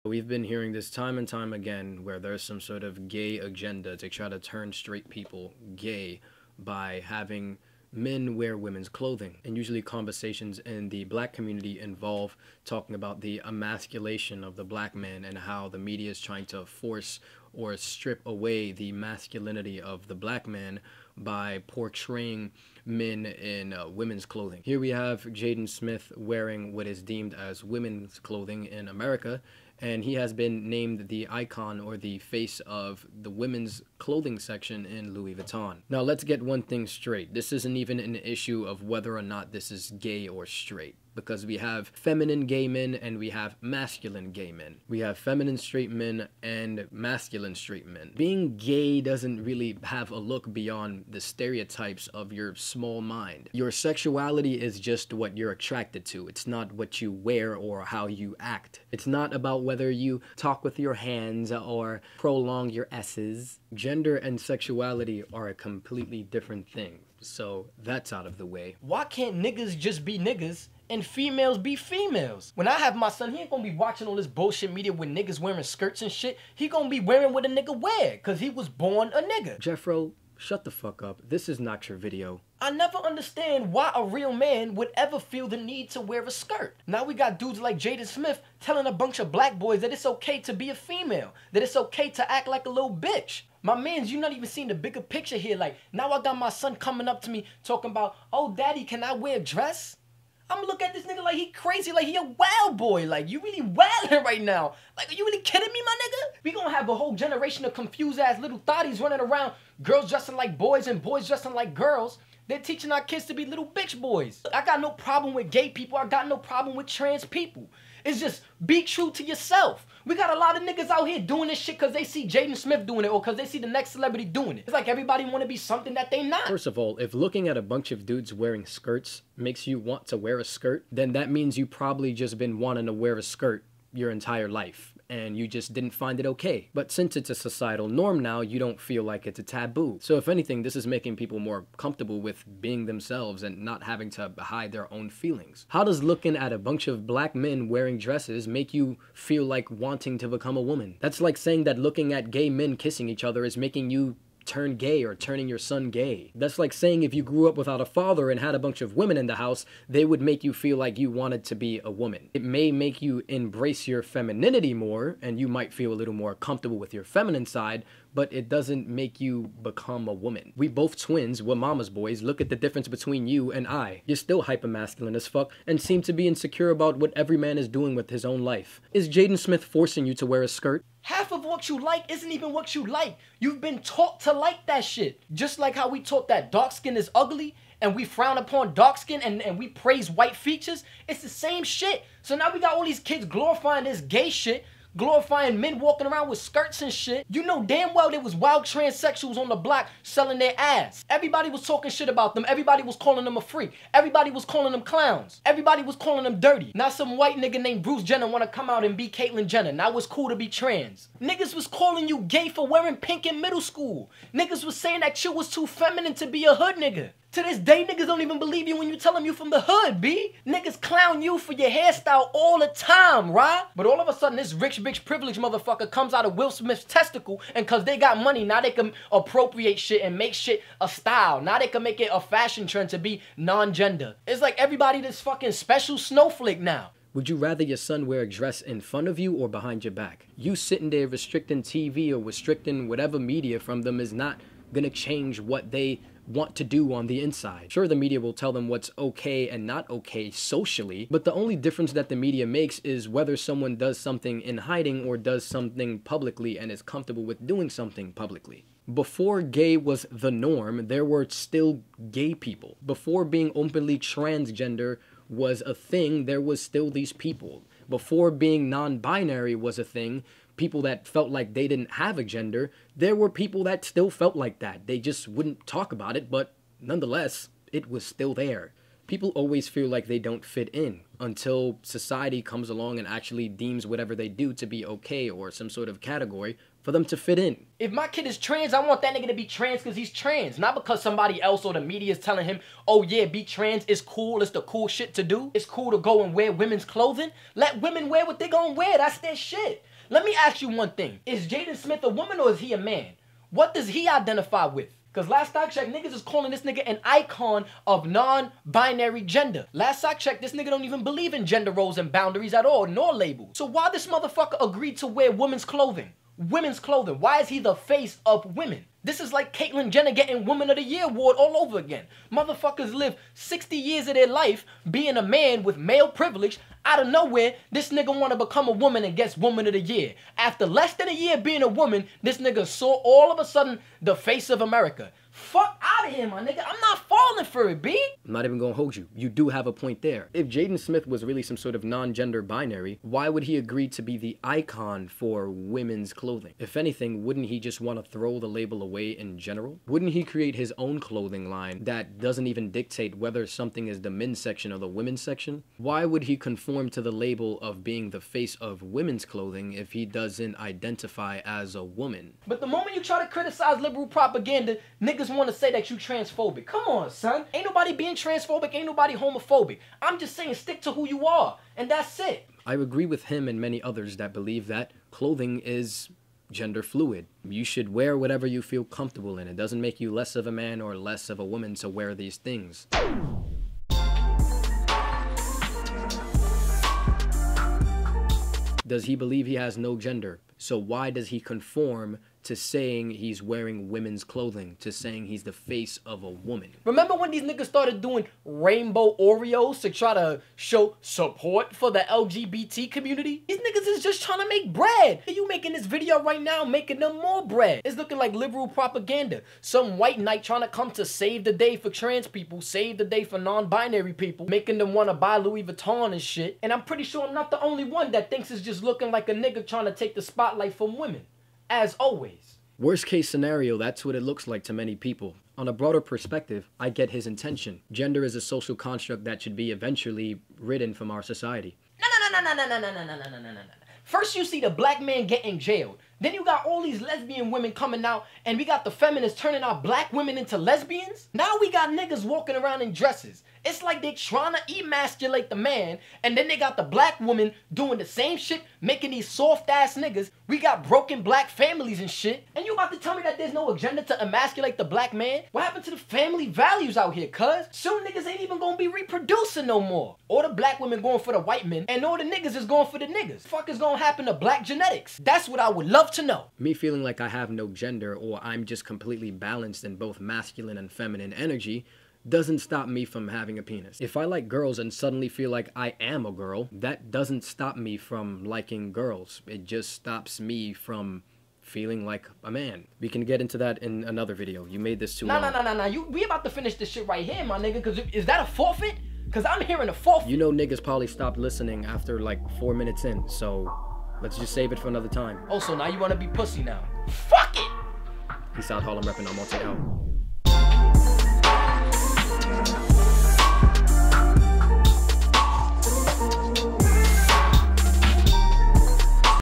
We've been hearing this time and time again where there's some sort of gay agenda to try to turn straight people gay by having men wear women's clothing. And usually conversations in the black community involve talking about the emasculation of the black man and how the media is trying to force or strip away the masculinity of the black man by portraying men in women's clothing. Here we have Jaden Smith wearing what is deemed as women's clothing in America, and he has been named the icon or the face of the women's clothing section in Louis Vuitton. Now let's get one thing straight. This isn't even an issue of whether or not this is gay or straight, because we have feminine gay men and we have masculine gay men. We have feminine straight men and masculine straight men. Being gay doesn't really have a look beyond the stereotypes of your small mind. Your sexuality is just what you're attracted to. It's not what you wear or how you act. It's not about whether you talk with your hands or prolong your S's. Gender and sexuality are a completely different thing. So that's out of the way. Why can't niggas just be niggas and females be females? When I have my son, he ain't gonna be watching all this bullshit media with niggas wearing skirts and shit. He gonna be wearing what a nigga wear, cause he was born a nigga. Jeffro, shut the fuck up. This is not your video. I never understand why a real man would ever feel the need to wear a skirt. Now we got dudes like Jaden Smith telling a bunch of black boys that it's okay to be a female, that it's okay to act like a little bitch. My mans, you not even seeing the bigger picture here. Like, now I got my son coming up to me talking about, oh, daddy, can I wear a dress? I'm gonna look at this nigga like he crazy, like he a wild boy. Like, you really wildin' right now. Like, are you really kidding me, my nigga? We gonna have a whole generation of confused ass little thotties running around, girls dressing like boys and boys dressing like girls. They're teaching our kids to be little bitch boys. I got no problem with gay people. I got no problem with trans people. It's just be true to yourself. We got a lot of niggas out here doing this shit because they see Jaden Smith doing it or because they see the next celebrity doing it. It's like everybody want to be something that they not. First of all, if looking at a bunch of dudes wearing skirts makes you want to wear a skirt, then that means you probably just been wanting to wear a skirt your entire life and you just didn't find it okay. But since it's a societal norm now, you don't feel like it's a taboo. So if anything, this is making people more comfortable with being themselves and not having to hide their own feelings. How does looking at a bunch of black men wearing dresses make you feel like wanting to become a woman? That's like saying that looking at gay men kissing each other is making you turn gay or turning your son gay. That's like saying if you grew up without a father and had a bunch of women in the house, they would make you feel like you wanted to be a woman. It may make you embrace your femininity more and you might feel a little more comfortable with your feminine side, but it doesn't make you become a woman. We both twins, we're mama's boys. Look at the difference between you and I. You're still hyper-masculine as fuck and seem to be insecure about what every man is doing with his own life. Is Jaden Smith forcing you to wear a skirt? Half of what you like isn't even what you like. You've been taught to like that shit. Just like how we taught that dark skin is ugly and we frown upon dark skin and we praise white features. It's the same shit. So now we got all these kids glorifying this gay shit, glorifying men walking around with skirts and shit. You know damn well there was wild transsexuals on the block selling their ass. Everybody was talking shit about them. Everybody was calling them a freak. Everybody was calling them clowns. Everybody was calling them dirty. Now some white nigga named Bruce Jenner wanna come out and be Caitlyn Jenner. Now it's cool to be trans. Niggas was calling you gay for wearing pink in middle school. Niggas was saying that you was too feminine to be a hood nigga. To this day, niggas don't even believe you when you tell them you from the hood, B. Niggas clown you for your hairstyle all the time, right? But all of a sudden, this rich bitch privileged motherfucker comes out of Will Smith's testicle, and cause they got money, now they can appropriate shit and make shit a style. Now they can make it a fashion trend to be non-gender. It's like everybody this fucking special snowflake now. Would you rather your son wear a dress in front of you or behind your back? You sitting there restricting TV or restricting whatever media from them is not gonna change what they want to do on the inside. Sure, the media will tell them what's okay and not okay socially, but the only difference that the media makes is whether someone does something in hiding or does something publicly and is comfortable with doing something publicly. Before gay was the norm, there were still gay people. Before being openly transgender was a thing, there was still these people. Before being non-binary was a thing, people that felt like they didn't have a gender, there were people that still felt like that. They just wouldn't talk about it, but nonetheless, it was still there. People always feel like they don't fit in until society comes along and actually deems whatever they do to be okay or some sort of category for them to fit in. If my kid is trans, I want that nigga to be trans because he's trans. Not because somebody else or the media is telling him, oh yeah, be trans, it's cool, it's the cool shit to do. It's cool to go and wear women's clothing. Let women wear what they gonna wear, that's their shit. Let me ask you one thing. Is Jaden Smith a woman or is he a man? What does he identify with? Because last I checked, niggas is calling this nigga an icon of non-binary gender. Last I checked, this nigga don't even believe in gender roles and boundaries at all, nor labels. So why this motherfucker agreed to wear women's clothing? Women's clothing. Why is he the face of women? This is like Caitlyn Jenner getting Woman of the Year award all over again. Motherfuckers live 60 years of their life being a man with male privilege. Out of nowhere, this nigga want to become a woman and gets Woman of the Year. After less than a year being a woman, this nigga saw all of a sudden the face of America. Fuck out of here, my nigga. I'm not falling for it, B. I'm not even gonna hold you. You do have a point there. If Jaden Smith was really some sort of non-gender binary, why would he agree to be the icon for women's clothing? If anything, wouldn't he just want to throw the label away in general? Wouldn't he create his own clothing line that doesn't even dictate whether something is the men's section or the women's section? Why would he conform to the label of being the face of women's clothing if he doesn't identify as a woman? But the moment you try to criticize liberal propaganda, niggas want to say that you transphobic. Come on, son. Ain't nobody being transphobic, ain't nobody homophobic. I'm just saying stick to who you are, and that's it. I agree with him and many others that believe that clothing is gender fluid. You should wear whatever you feel comfortable in. It doesn't make you less of a man or less of a woman to wear these things. Does he believe he has no gender? So why does he conform to saying he's wearing women's clothing, to saying he's the face of a woman? Remember when these niggas started doing rainbow Oreos to try to show support for the LGBT community? These niggas is just trying to make bread. You making this video right now, making them more bread. It's looking like liberal propaganda. Some white knight trying to come to save the day for trans people, save the day for non-binary people, making them want to buy Louis Vuitton and shit. And I'm pretty sure I'm not the only one that thinks it's just looking like a nigga trying to take the spotlight from women. As always. Worst case scenario, that's what it looks like to many people. On a broader perspective, I get his intention. Gender is a social construct that should be eventually ridden from our society. No. First you see the black man getting jailed. Then you got all these lesbian women coming out, and we got the feminists turning our black women into lesbians. Now we got niggas walking around in dresses. It's like they trying to emasculate the man, and then they got the black woman doing the same shit, making these soft ass niggas. We got broken black families and shit. And you about to tell me that there's no agenda to emasculate the black man? What happened to the family values out here, cuz? Soon niggas ain't even gonna be reproducing no more. Or the black women going for the white men, and all the niggas is going for the niggas. Fuck is gonna happen to black genetics? That's what I would love to know. Me feeling like I have no gender, or I'm just completely balanced in both masculine and feminine energy, doesn't stop me from having a penis. If I like girls and suddenly feel like I am a girl, that doesn't stop me from liking girls. It just stops me from feeling like a man. We can get into that in another video. You made this too long. No. We about to finish this shit right here, my nigga, because is that a forfeit? Because I'm hearing a forfeit. You know niggas probably stopped listening after like 4 minutes in, so let's just save it for another time. Oh, so now you want to be pussy now? Fuck it! Peace out, Harlem reppin', Almonte out.